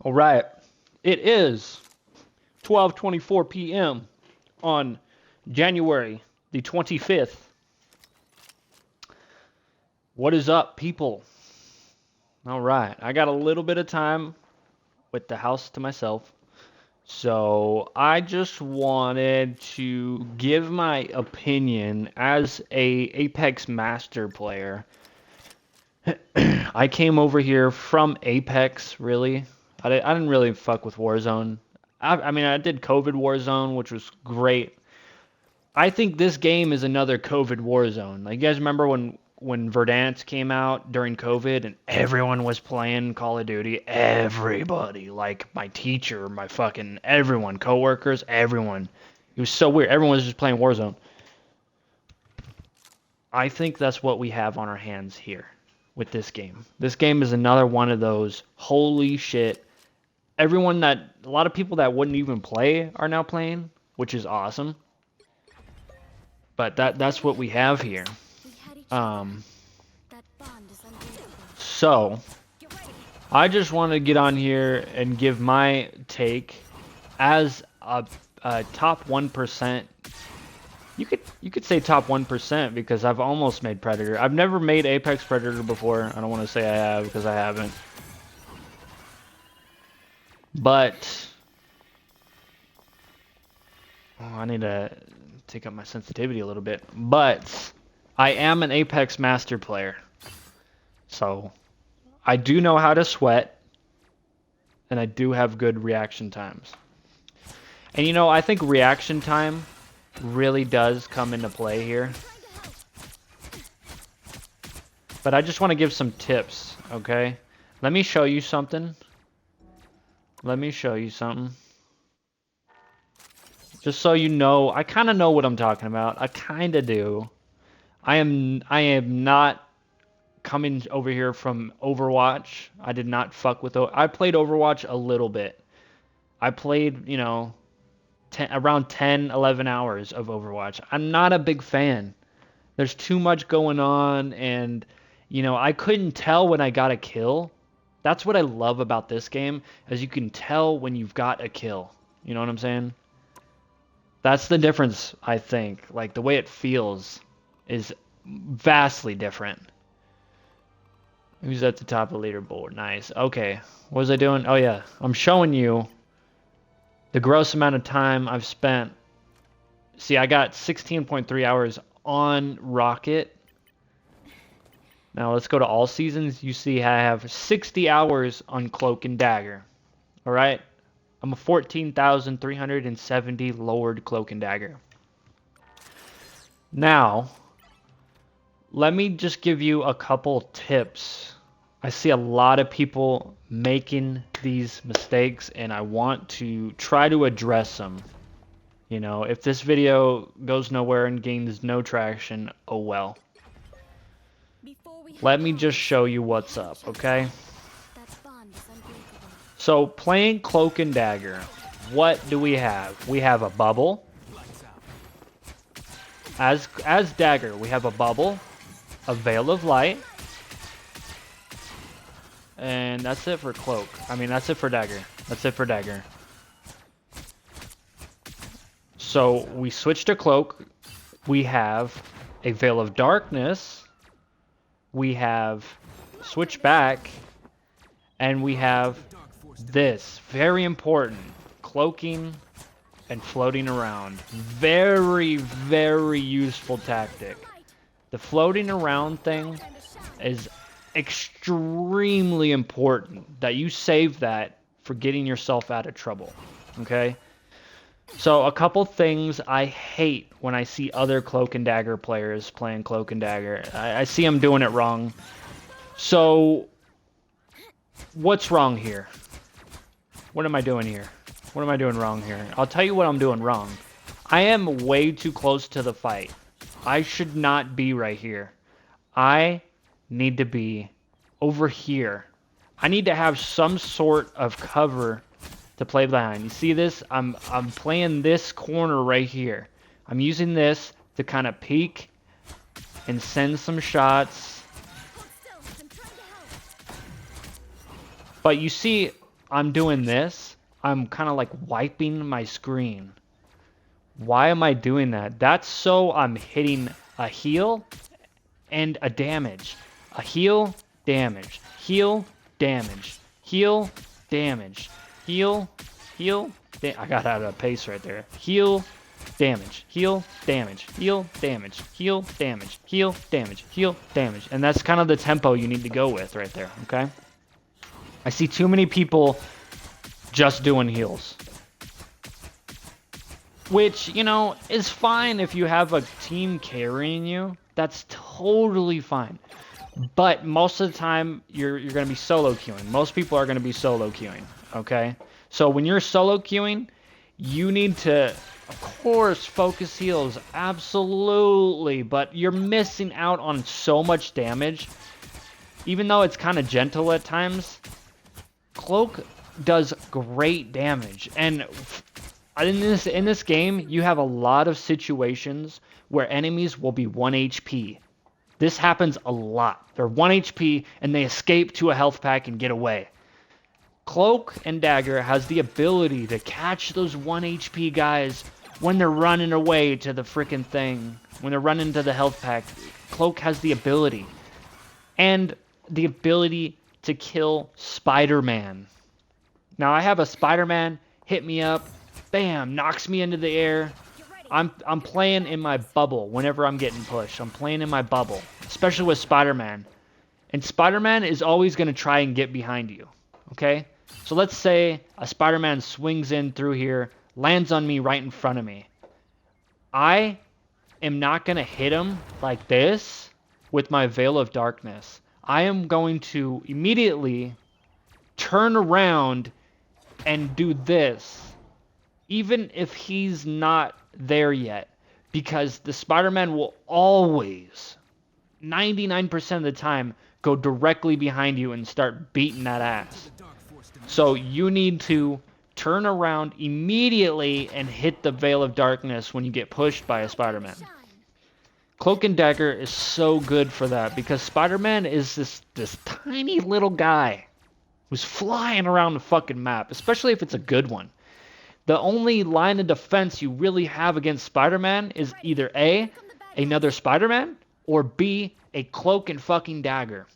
All right. It is 12:24 p.m. on January the 25th. What is up, people? All right. I got a little bit of time with the house to myself. So I just wanted to give my opinion as a Apex Master player. I came over here from Apex, really. I didn't really fuck with Warzone. I mean, I did COVID Warzone, which was great. I think this game is another COVID Warzone. Like, you guys remember when Verdansk came out during COVID and everyone was playing Call of Duty? Everybody, like my teacher, my fucking everyone, coworkers, everyone. It was so weird. Everyone was just playing Warzone. I think that's what we have on our hands here with this game. This game is another one of those holy shit. A lot of people that wouldn't even play are now playing, which is awesome. But that's what we have here. Um, so I just want to get on here and give my take as a top 1%. You could say top 1% because I've almost made Predator. I've never made Apex Predator before. I don't want to say I have because I haven't. But I need to take up my sensitivity a little bit. But I am an Apex Master player. So I do know how to sweat. And I do have good reaction times. And you know, I think reaction time really does come into play here. But I just want to give some tips, okay? Let me show you something. Let me show you something. Just so you know, I kind of know what I'm talking about. I kind of do. I am not coming over here from Overwatch. I did not fuck with I played Overwatch a little bit. I played, you know, around 10, 11 hours of Overwatch. I'm not a big fan. There's too much going on, and, you know, I couldn't tell when I got a kill. That's what I love about this game, is you can tell when you've got a kill. You know what I'm saying? That's the difference, I think. Like, the way it feels is vastly different. Who's at the top of the leaderboard? Nice. Okay. What was I doing? Oh, yeah. I'm showing you the gross amount of time I've spent. See, I got 16.3 hours on Rocket. Now, let's go to all seasons. You see I have 60 hours on Cloak and Dagger. All right? I'm a 14,370 lowered Cloak and Dagger. Now, let me just give you a couple tips. I see a lot of people making these mistakes, and I want to try to address them. You know, if this video goes nowhere and gains no traction, oh well. Let me just show you what's up, okay? So, playing Cloak and Dagger, what do we have? We have a bubble. As Dagger, we have a bubble, a Veil of Light, and that's it for Cloak. I mean, that's it for Dagger. That's it for Dagger. So, we switch to Cloak. We have a Veil of Darkness. We have switch back. And we have this. Very important. Cloaking and floating around. Very, very useful tactic. The floating around thing is extremely important that you save that for getting yourself out of trouble. Okay? So a couple things I hate when I see other Cloak and Dagger players playing Cloak and Dagger. I see them doing it wrong. So what's wrong here? What am I doing here? What am I doing wrong here? I'll tell you what I'm doing wrong. I am way too close to the fight. I should not be right here. I need to be over here. I need to have some sort of cover to play behind. You see this? I'm playing this corner right here. I'm using this to kind of peek and send some shots. But you see, I'm doing this, I'm kind of like wiping my screen. Why am I doing that? That's so I'm hitting a heal and a damage. A heal, damage. Heal, damage. Heal, damage. Heal, heal. I got out of pace right there. Heal, damage. Heal, damage. Heal, damage. Heal, damage. Heal, damage. Heal, damage. And that's kind of the tempo you need to go with right there, okay? I see too many people just doing heals. Which, you know, is fine if you have a team carrying you. That's totally fine. But most of the time, you're going to be solo queuing. Most people are going to be solo queuing, okay? So when you're solo queuing, you need to, of course, focus heals. Absolutely. But you're missing out on so much damage. Even though it's kind of gentle at times, Cloak does great damage. And in this game, you have a lot of situations where enemies will be 1 HP. This happens a lot. They're 1 HP and they escape to a health pack and get away. Cloak and Dagger has the ability to catch those 1 HP guys when they're running away to the freaking thing. When they're running to the health pack. Cloak has the ability. And the ability to kill Spider-Man. Now I have a Spider-Man hit me up. Bam, knocks me into the air. I'm playing in my bubble whenever I'm getting pushed. I'm playing in my bubble, especially with Spider-Man. And Spider-Man is always going to try and get behind you, okay? So let's say a Spider-Man swings in through here, lands on me right in front of me. I am not going to hit him like this with my Veil of Darkness. I am going to immediately turn around and do this. Even if he's not there yet, because the Spider-Man will always, 99% of the time, go directly behind you and start beating that ass. So you need to turn around immediately and hit the Veil of Darkness when you get pushed by a Spider-Man. Cloak and Dagger is so good for that, because Spider-Man is this tiny little guy who's flying around the fucking map, especially if it's a good one. The only line of defense you really have against Spider-Man is either A, another Spider-Man, or B, a Cloak and fucking Dagger.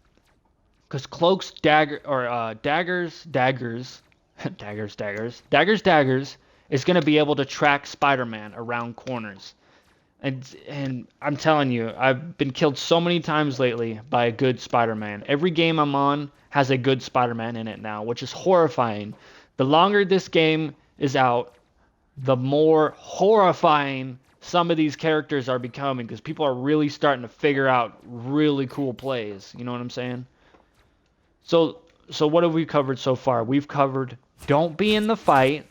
Because Cloak's Daggers is going to be able to track Spider-Man around corners. And I'm telling you, I've been killed so many times lately by a good Spider-Man. Every game I'm on has a good Spider-Man in it now, which is horrifying. The longer this game is out, the more horrifying some of these characters are becoming, because people are really starting to figure out really cool plays. You know what I'm saying? So what have we covered so far? We've covered don't be in the fight.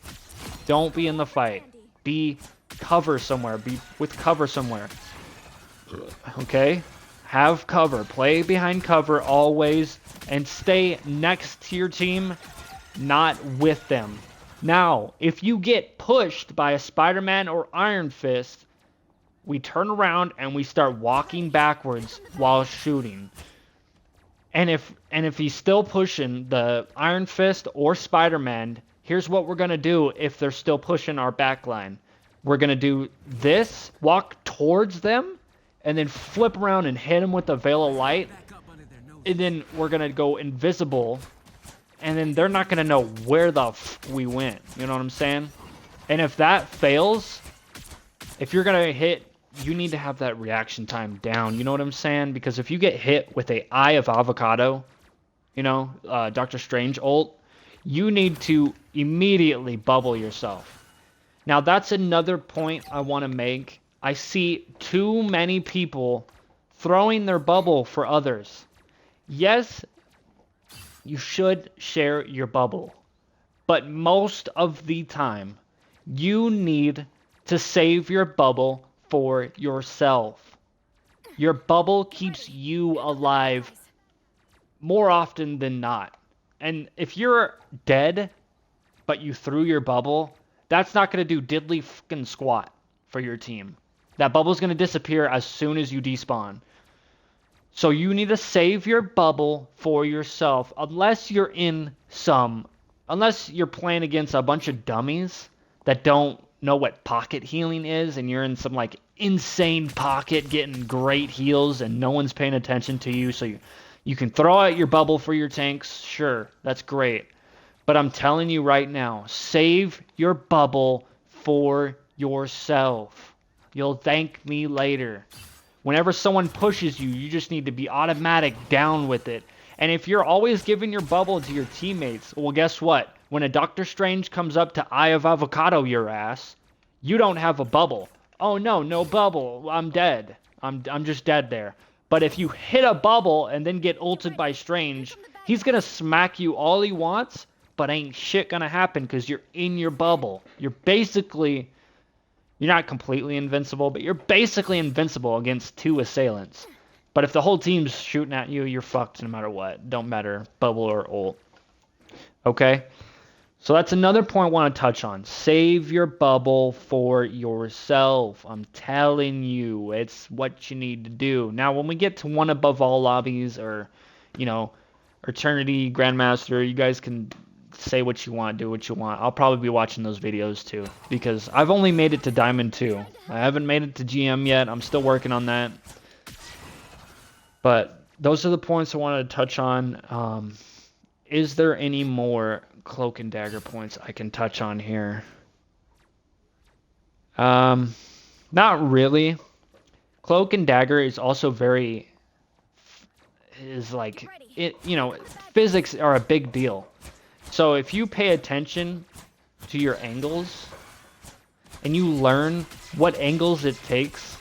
Don't be in the fight. Be cover somewhere. Be with cover somewhere. Okay? Have cover. Play behind cover always, and stay next to your team, not with them. Now, if you get pushed by a Spider-Man or Iron Fist, we turn around and we start walking backwards while shooting. And if he's still pushing the Iron Fist or Spider-Man, here's what we're going to do if they're still pushing our backline. We're going to do this, walk towards them, and then flip around and hit them with the Veil of Light. And then we're going to go invisible. And then they're not going to know where the we went. You know what I'm saying? And if that fails, if you're going to hit, you need to have that reaction time down. You know what I'm saying? Because if you get hit with a Eye of Avocado, you know, Doctor Strange ult, you need to immediately bubble yourself. Now, that's another point I want to make. I see too many people throwing their bubble for others. Yes, you should share your bubble. But most of the time, you need to save your bubble for yourself. Your bubble keeps you alive more often than not. And if you're dead, but you threw your bubble, that's not going to do diddly fucking squat for your team. That bubble's going to disappear as soon as you despawn. So you need to save your bubble for yourself, unless you're in some unless you're playing against a bunch of dummies that don't know what pocket healing is, and you're in some like insane pocket getting great heals and no one's paying attention to you, so you can throw out your bubble for your tanks, sure, that's great. But I'm telling you right now, save your bubble for yourself. You'll thank me later. Whenever someone pushes you, you just need to be automatic down with it. And if you're always giving your bubble to your teammates, well, guess what? When a Doctor Strange comes up to Eye of Avocado your ass, you don't have a bubble. Oh no, no bubble. I'm dead. I'm just dead there. But if you hit a bubble and then get ulted by Strange, he's gonna smack you all he wants, but ain't shit gonna happen because you're in your bubble. You're not completely invincible, but you're basically invincible against 2 assailants. But if the whole team's shooting at you, you're fucked no matter what. Don't matter, bubble or ult. Okay? So that's another point I want to touch on. Save your bubble for yourself. I'm telling you, it's what you need to do. Now, when we get to one above all lobbies or, you know, Eternity, Grandmaster, you guys can say what you want, do what you want. I'll probably be watching those videos too, because I've only made it to Diamond 2. I haven't made it to GM yet. I'm still working on that. But those are the points I wanted to touch on. Is there any more Cloak and Dagger points I can touch on here? Not really. Cloak and Dagger is also physics are a big deal. So if you pay attention to your angles and you learn what angles it takes,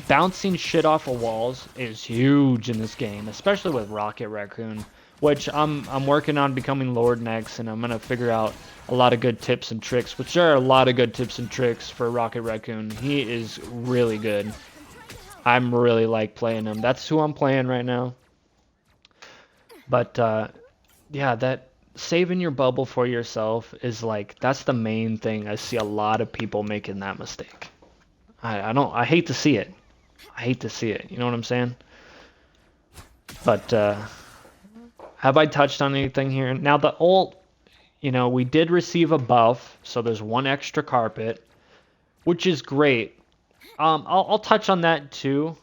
bouncing shit off of walls is huge in this game, especially with Rocket Raccoon, which I'm working on becoming Lord next, and I'm gonna figure out a lot of good tips and tricks, which there are a lot of good tips and tricks for Rocket Raccoon. He is really good. I'm really like playing him. That's who I'm playing right now. But yeah, that saving your bubble for yourself is that's the main thing. I see a lot of people making that mistake. I hate to see it. I hate to see it. You know what I'm saying? But have I touched on anything here? Now the ult, we did receive a buff, so there's 1 extra carpet, which is great. I'll touch on that too,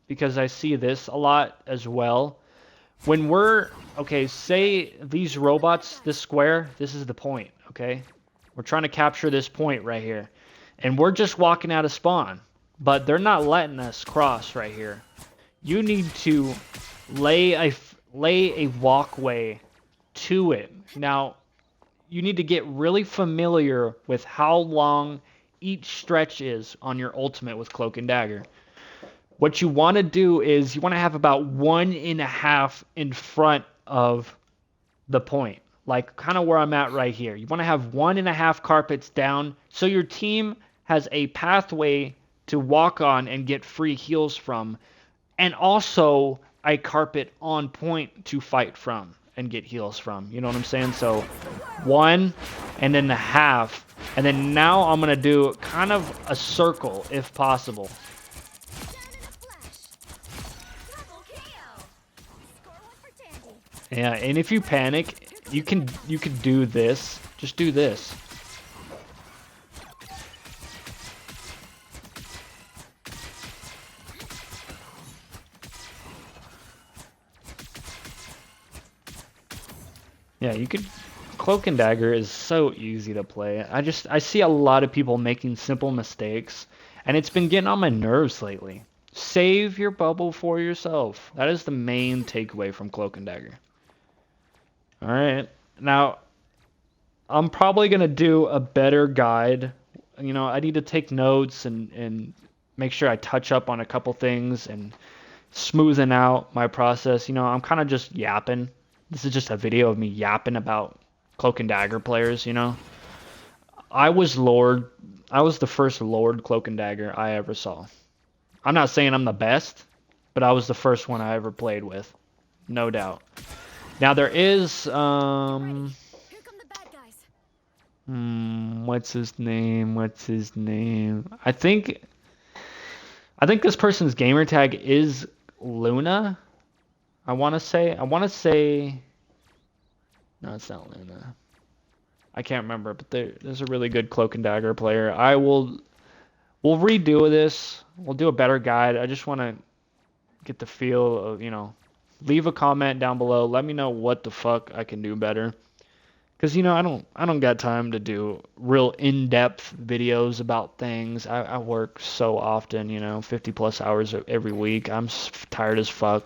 because I see this a lot as well. When say these robots, this square, this is the point, okay? We're trying to capture this point right here. And we're just walking out of spawn, but they're not letting us cross right here. You need to lay a walkway to it. Now, you need to get really familiar with how long each stretch is on your ultimate with Cloak and Dagger. What you want to do is you want to have about 1.5 in front of the point, like kind of where I'm at right here. You want to have 1.5 carpets down so your team has a pathway to walk on and get free heals from, and also a carpet on point to fight from and get heals from. You know what I'm saying? So 1 and then 1/2, and then now I'm gonna do kind of a circle if possible. Yeah, and if you panic, you can do this. Just do this. Yeah, you could. Cloak and Dagger is so easy to play. I see a lot of people making simple mistakes, and it's been getting on my nerves lately. Save your bubble for yourself. That is the main takeaway from Cloak and Dagger. Alright, now, I'm probably going to do a better guide. I need to take notes and make sure I touch up on a couple things and smoothen out my process. I'm kind of just yapping. This is just a video of me yapping about Cloak and Dagger players, I was the first Lord Cloak and Dagger I ever saw. I'm not saying I'm the best, but I was the first one I ever played with. No doubt. Now there is, what's his name? I think this person's gamer tag is Luna. I want to say No, it's not Luna. I can't remember, but there's a really good Cloak and Dagger player. We'll redo this. We'll do a better guide. I just want to get the feel of, leave a comment down below. Let me know what the fuck I can do better. Cause I don't got time to do real in-depth videos about things. I work so often, 50 plus hours every week. I'm tired as fuck.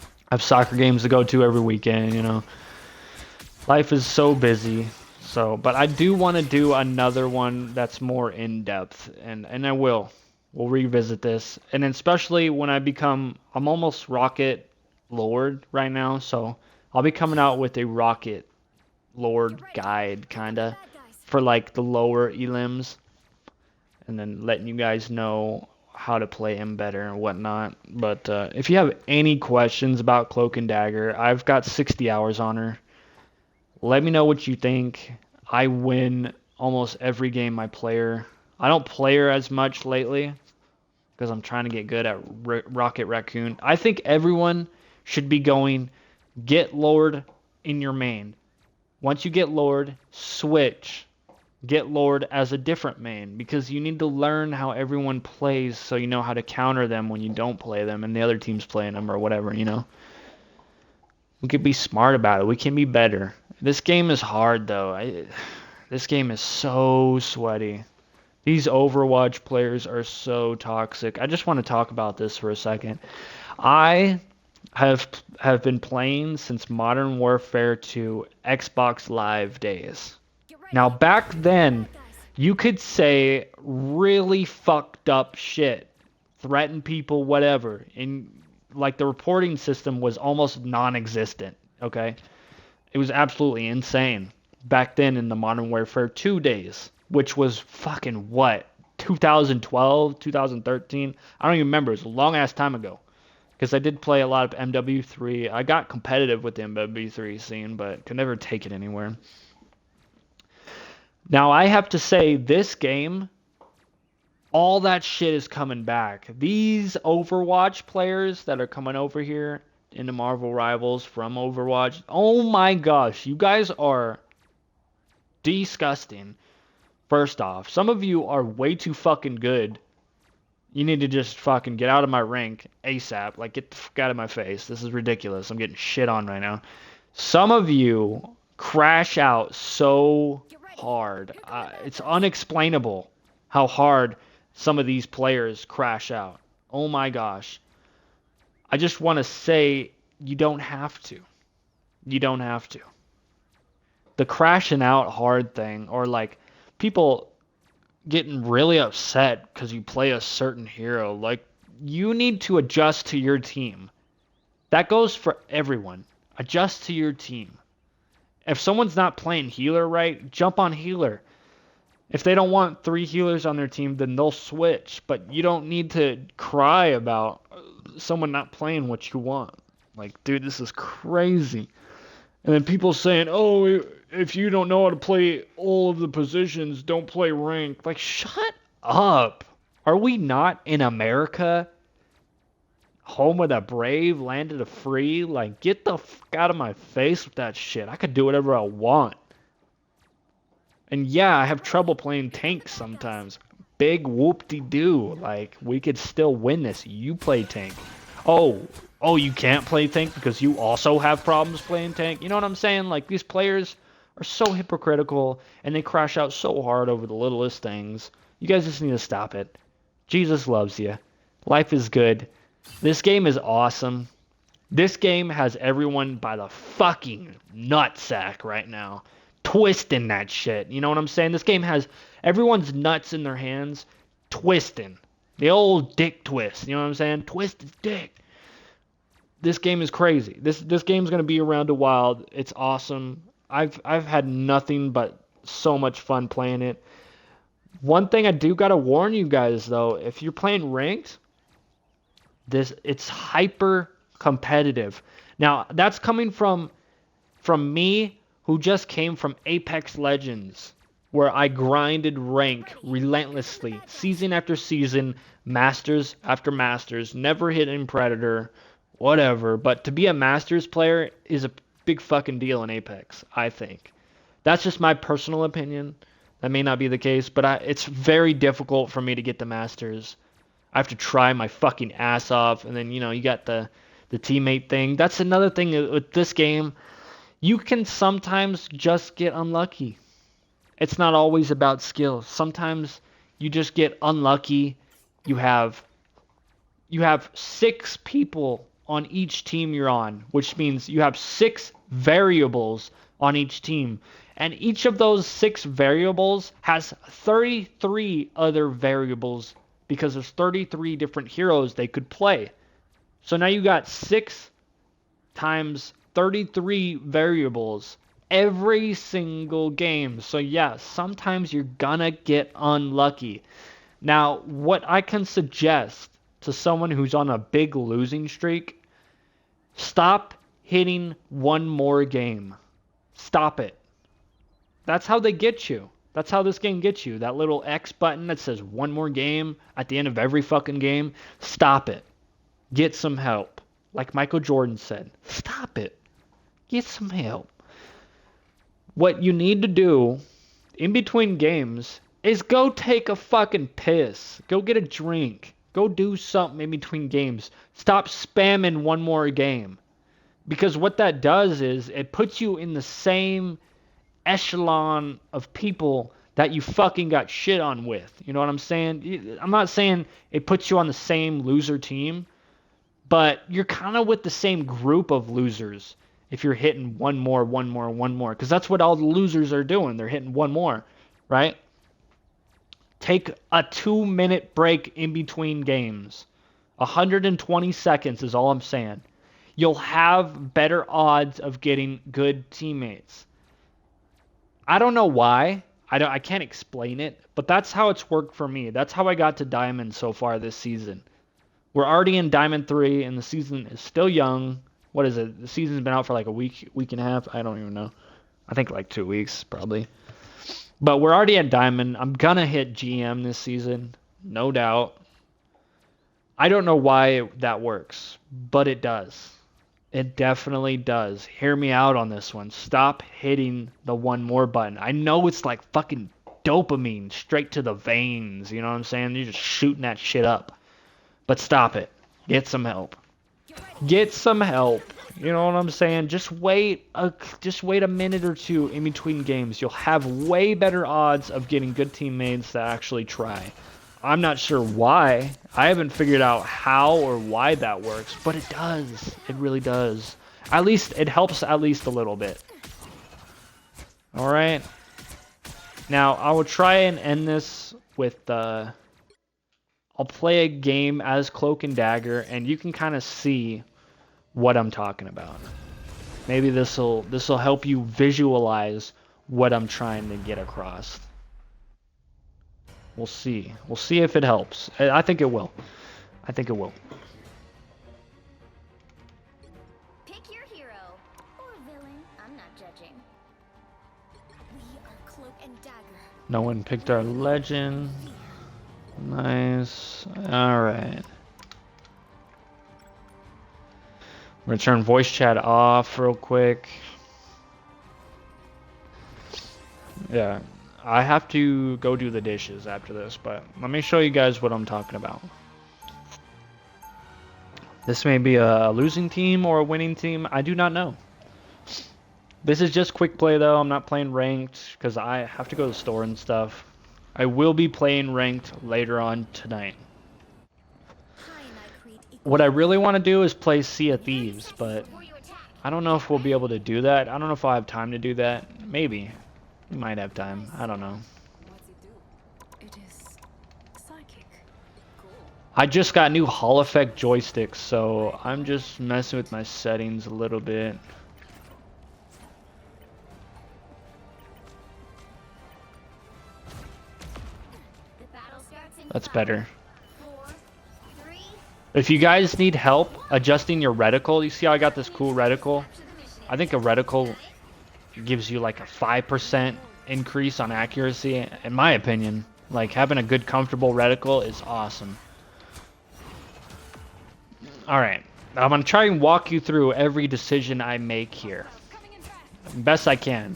I have soccer games to go to every weekend. Life is so busy. So, but I do want to do another one that's more in-depth, and I will. We'll revisit this, and especially when I'm almost Rocket Lord right now, so I'll be coming out with a Rocket Lord guide, kinda, for like the lower elims, and then letting you guys know how to play him better and whatnot. But if you have any questions about Cloak and Dagger, I've got 60 hours on her. Let me know what you think. I win almost every game I play her. I don't play her as much lately because I'm trying to get good at Rocket Raccoon. I think everyone should be going get Lord in your main. Once you get Lord, switch. Get Lord as a different main because you need to learn how everyone plays so you know how to counter them when you don't play them and the other team's playing them or whatever. We could be smart about it. We can be better. This game is hard, though. This game is so sweaty. These Overwatch players are so toxic. I just want to talk about this for a second. I have been playing since Modern Warfare 2 Xbox Live days. Now, back then, you could say really fucked up shit, threaten people, whatever, and like the reporting system was almost non-existent, okay? It was absolutely insane back then in the Modern Warfare 2 days, which was fucking what? 2012, 2013? I don't even remember. It was a long ass time ago. Because I did play a lot of MW3. I got competitive with the MW3 scene, but could never take it anywhere. Now, I have to say, this game, all that shit is coming back. These Overwatch players that are coming over here into Marvel Rivals from Overwatch, oh my gosh, you guys are disgusting. First off, some of you are way too fucking good. You need to just fucking get out of my rank ASAP. Like, get the fuck out of my face. This is ridiculous. I'm getting shit on right now. Some of you crash out so hard. It's unexplainable how hard some of these players crash out. Oh my gosh. I just want to say you don't have to. You don't have to. The crashing out hard thing, or like people getting really upset because you play a certain hero, like you need to adjust to your team. That goes for everyone. Adjust to your team. If someone's not playing healer right, jump on healer. If they don't want 3 healers on their team, then they'll switch. But you don't need to cry about someone not playing what you want. Like, dude, this is crazy. And then people saying, oh, if you don't know how to play all of the positions, don't play ranked. Like, shut up. Are we not in America? Home of the brave, land of the free? Like, get the fuck out of my face with that shit. I could do whatever I want. And yeah, I have trouble playing tanks sometimes. Big whoop-de-doo. Like, we could still win this. You play tank. Oh, you can't play tank because you also have problems playing tank? You know what I'm saying? Like, these players are so hypocritical, and they crash out so hard over the littlest things. You guys just need to stop it. Jesus loves you. Life is good. This game is awesome. This game has everyone by the fucking nutsack right now. Twisting that shit. You know what I'm saying? This game has everyone's nuts in their hands twisting. The old dick twist. You know what I'm saying? Twist his dick. This game is crazy. This game's gonna be around a while. It's awesome. I've had nothing but so much fun playing it. One thing I do gotta warn you guys though, if you're playing ranked, it's hyper competitive. Now that's coming from me who just came from Apex Legends, where I grinded rank relentlessly, season after season, masters after masters, never hitting Predator, whatever. But to be a masters player is a big fucking deal in Apex, I think. That's just my personal opinion. That may not be the case, but it's very difficult for me to get the Masters. I have to try my fucking ass off, and then, you got the teammate thing. That's another thing with this game. You can sometimes just get unlucky. It's not always about skill. Sometimes you just get unlucky. You have 6 people on each team you're on, which means you have 6 variables on each team. And each of those 6 variables has 33 other variables because there's 33 different heroes they could play. So now you got 6 times 33 variables every single game. So yeah, sometimes you're gonna get unlucky. Now, what I can suggest to someone who's on a big losing streak, stop hitting one more game. Stop it. That's how they get you. That's how this game gets you. That little X button that says one more game at the end of every fucking game. Stop it. Get some help. Like Michael Jordan said, stop it. Get some help. What you need to do in between games is go take a fucking piss. Go get a drink. Go do something in between games. Stop spamming one more game. Because what that does is it puts you in the same echelon of people that you fucking got shit on with. You know what I'm saying? I'm not saying it puts you on the same loser team, but you're kind of with the same group of losers if you're hitting one more. Because that's what all the losers are doing. They're hitting one more, right? Take a 2-minute break in between games. 120 seconds is all I'm saying. You'll have better odds of getting good teammates. I don't know why. I can't explain it, but that's how it's worked for me. That's how I got to Diamond so far this season. We're already in Diamond 3, and the season is still young. What is it? The season's been out for like a week and a half. I don't even know. I think like 2 weeks, probably. But we're already at Diamond. I'm going to hit GM this season, no doubt. I don't know why that works, but it does. It definitely does. Hear me out on this one. Stop hitting the one more button. I know it's like fucking dopamine straight to the veins. You know what I'm saying? You're just shooting that shit up. But stop it. Get some help. Get some help. You know what I'm saying? Just wait a minute or two in between games. You'll have way better odds of getting good teammates that actually try. I'm not sure why. I haven't figured out how or why that works, but it does. It really does. At least it helps at least a little bit. All right. Now, I will try and end this with I'll play a game as Cloak and Dagger, and you can kind of see what I'm talking about. Maybe this'll help you visualize what I'm trying to get across. We'll see. We'll see if it helps. I think it will. I think it will. Pick your hero or villain. I'm not judging. We are Cloak and Dagger. No one picked our legend. Nice. Alright. We're gonna turn voice chat off real quick. Yeah. I have to go do the dishes after this, but let me show you guys what I'm talking about. This may be a losing team or a winning team. I do not know. This is just quick play though. I'm not playing ranked because I have to go to the store and stuff. I will be playing ranked later on tonight. What I really want to do is play Sea of Thieves, but I don't know if we'll be able to do that. I don't know if I'll have time to do that. Maybe. We might have time. I don't know. It is psychic. Cool. I just got new Hall Effect joysticks, so I'm just messing with my settings a little bit. That's better. 4, 3. If you guys need help adjusting your reticle, you see how I got this cool reticle? I think a reticle gives you like a 5% increase on accuracy, in my opinion. Like having a good comfortable reticle is awesome. Alright, I'm going to try and walk you through every decision I make here. best I can.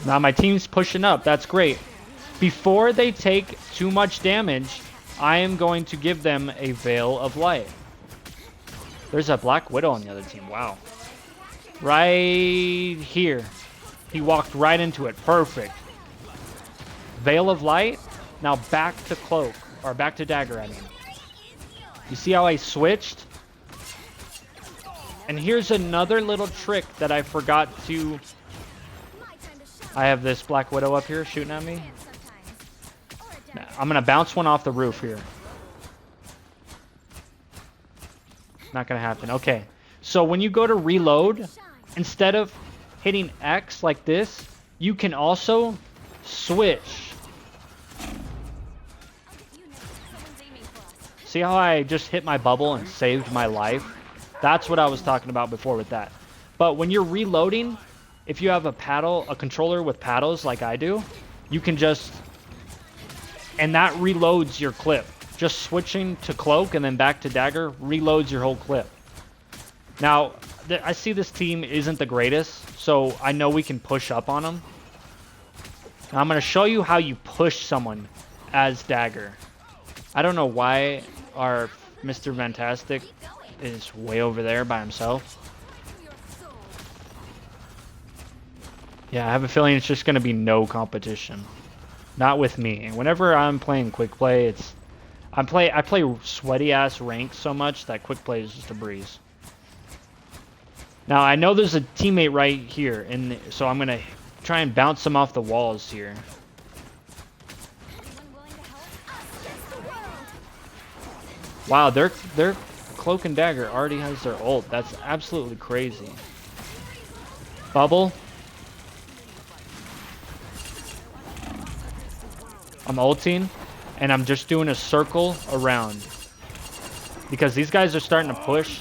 Now my team's pushing up. That's great. Before they take too much damage, I am going to give them a Veil of Light. There's a Black Widow on the other team. Wow. Right here. He walked right into it. Perfect. Veil of Light. Now back to Cloak. Or back to Dagger, I mean. You see how I switched? And here's another little trick that I forgot to... I have this Black Widow up here shooting at me. I'm going to bounce one off the roof here. Not going to happen. Okay. So when you go to reload, instead of hitting X like this, you can also switch. See how I just hit my bubble and saved my life? That's what I was talking about before with that. But when you're reloading, if you have a controller with paddles like I do, you can just... And that reloads your clip. Just switching to Cloak and then back to Dagger reloads your whole clip. Now, I see this team isn't the greatest, so I know we can push up on them. Now, I'm going to show you how you push someone as Dagger. I don't know why our Mr. Fantastic is way over there by himself. Yeah, I have a feeling it's just going to be no competition. Not with me. Whenever I'm playing quick play, I play sweaty ass ranks so much that quick play is just a breeze. Now I know there's a teammate right here, and so I'm gonna try and bounce him off the walls here. Wow, their Cloak and Dagger already has their ult. That's absolutely crazy. Bubble. I'm ulting, and I'm just doing a circle around. Because these guys are starting to push.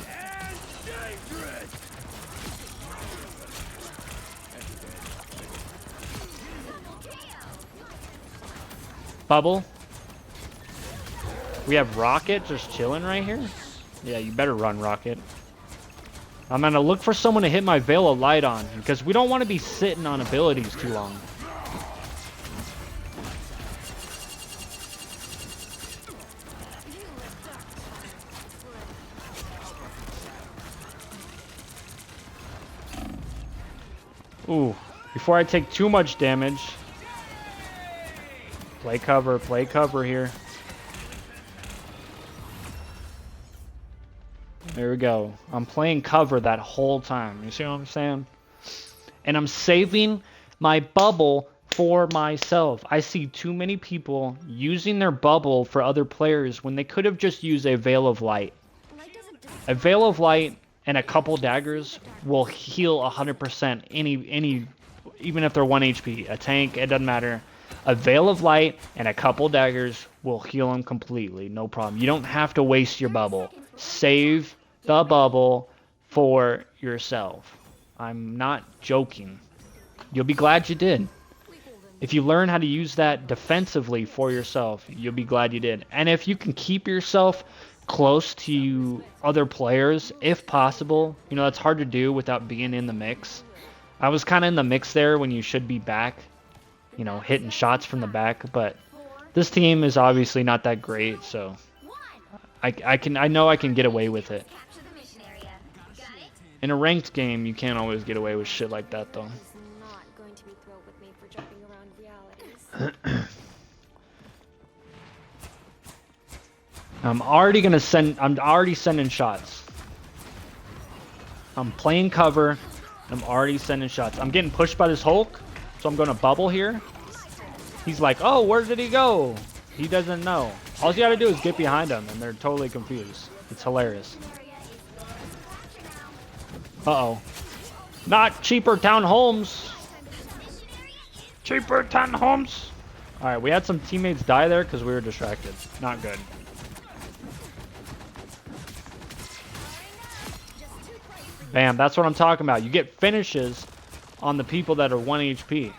Bubble. We have Rocket just chilling right here. Yeah, you better run, Rocket. I'm going to look for someone to hit my Veil of Light on, because we don't want to be sitting on abilities too long. Ooh, before I take too much damage. Play cover here. There we go. I'm playing cover that whole time. You see what I'm saying? And I'm saving my bubble for myself. I see too many people using their bubble for other players when they could have just used a Veil of Light. A Veil of Light and a couple daggers will heal 100% even if they're 1 HP. A tank, it doesn't matter. A Veil of Light and a couple daggers will heal them completely. No problem. You don't have to waste your bubble. Save the bubble for yourself. I'm not joking. You'll be glad you did. If you learn how to use that defensively for yourself, you'll be glad you did. And if you can keep yourself close to other players, if possible, you know, that's hard to do without being in the mix. I was kind of in the mix there when you should be back, you know, hitting shots from the back, but this team is obviously not that great, so I know I can get away with it. In a ranked game, you can't always get away with shit like that, though. I'm already sending shots. I'm playing cover. I'm already sending shots. I'm getting pushed by this Hulk, so I'm going to bubble here. He's like, oh, where did he go? He doesn't know. All you got to do is get behind him, and they're totally confused. It's hilarious. Uh-oh. Not cheaper town homes. Cheaper town homes. All right, we had some teammates die there because we were distracted. Not good. Bam, that's what I'm talking about. You get finishes on the people that are 1 HP.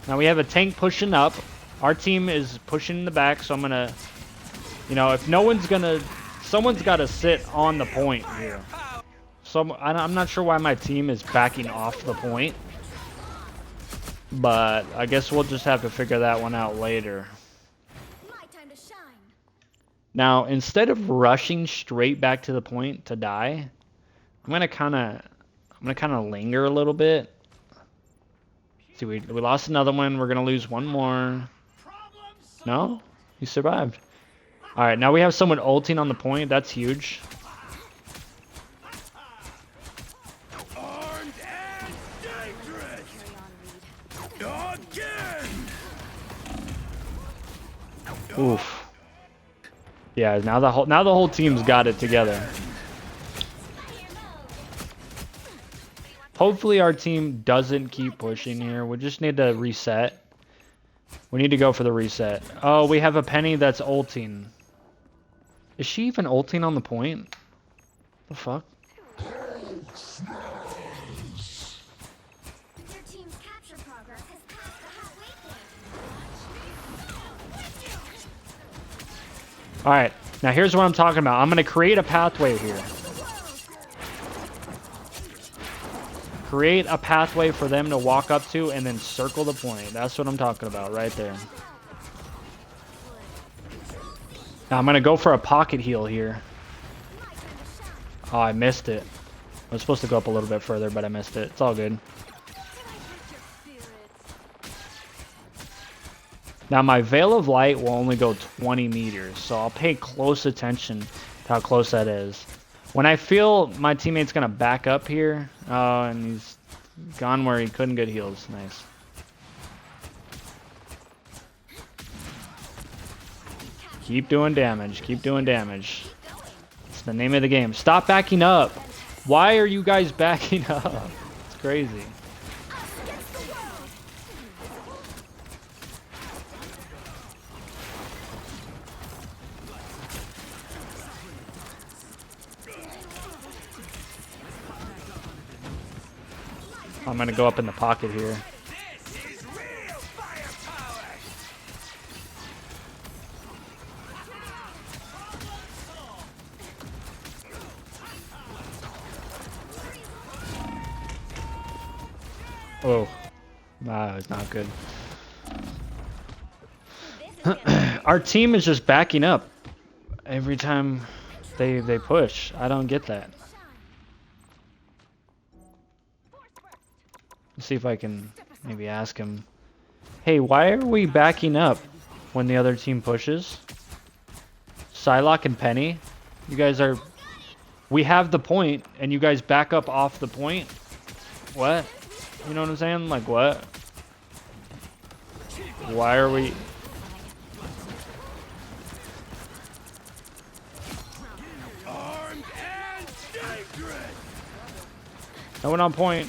Now we have a tank pushing up. Our team is pushing in the back, so I'm going to, you know, if no one's going to, someone's got to sit on the point here. So I'm not sure why my team is backing off the point. But I guess we'll just have to figure that one out later. My time to shine. Now, instead of rushing straight back to the point to die, I'm gonna kind of linger a little bit. See, we lost another one. We're gonna lose one more. No, he survived. All right, now we have someone ulting on the point. That's huge. Armed and dangerous. Again. Oof. Yeah, now the whole team's got it together. Hopefully our team doesn't keep pushing here. We just need to reset. We need to go for the reset. Oh, we have a Penny that's ulting. Is she even ulting on the point? The fuck? Your team's capture progress has passed the halfway point. Alright, now here's what I'm talking about. I'm going to create a pathway here. Create a pathway for them to walk up to and then circle the point. That's what I'm talking about right there. Now I'm going to go for a pocket heal here. Oh, I missed it. I was supposed to go up a little bit further, but I missed it. It's all good. Now my Veil of Light will only go 20 meters, so I'll pay close attention to how close that is. When I feel my teammate's going to back up here, oh, and he's gone where he couldn't get heals. Nice. Keep doing damage. Keep doing damage. It's the name of the game. Stop backing up. Why are you guys backing up? It's crazy. I'm gonna go up in the pocket here. Oh, nah, it's not good. Our team is just backing up every time they push. I don't get that. Let's see if I can maybe ask him. Hey, why are we backing up when the other team pushes? Psylocke and Penny, you guys are... We have the point, and you guys back up off the point? What? You know what I'm saying? Like, what? Why are we... Armed and dangerous. No one on point.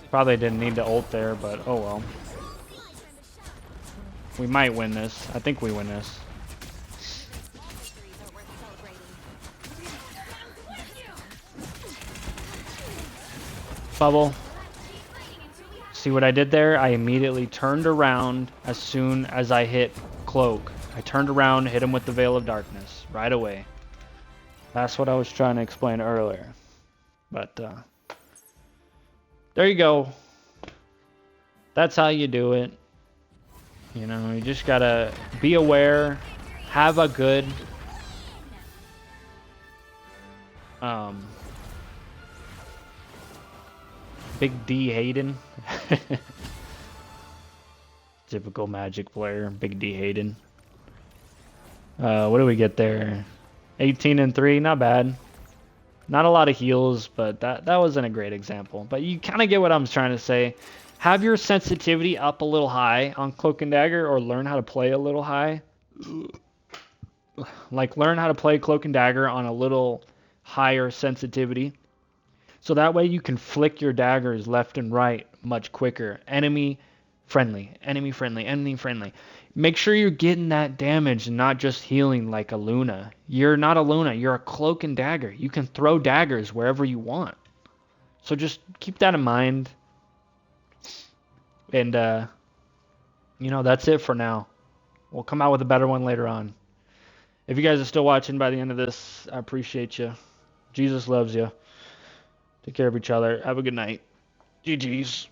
Probably didn't need to ult there, but oh well. We might win this. I think we win this. Bubble. See what I did there? I immediately turned around as soon as I hit Cloak. I turned around, hit him with the Veil of Darkness right away. That's what I was trying to explain earlier. But, there you go. That's how you do it. You know, you just gotta be aware, have a good Big D Hayden. Typical Magic player, Big D Hayden. What do we get there? 18 and 3, not bad. Not a lot of heals, but that wasn't a great example. But you kind of get what I'm trying to say. Have your sensitivity up a little high on Cloak and Dagger, or learn how to play a little high. Like, learn how to play Cloak and Dagger on a little higher sensitivity. So that way you can flick your daggers left and right much quicker. Enemy friendly, enemy friendly. Make sure you're getting that damage and not just healing like a Luna. You're not a Luna, you're a Cloak and Dagger. You can throw daggers wherever you want. So just keep that in mind. And, that's it for now. We'll come out with a better one later on. If you guys are still watching by the end of this, I appreciate you. Jesus loves you. Take care of each other. Have a good night. GG's.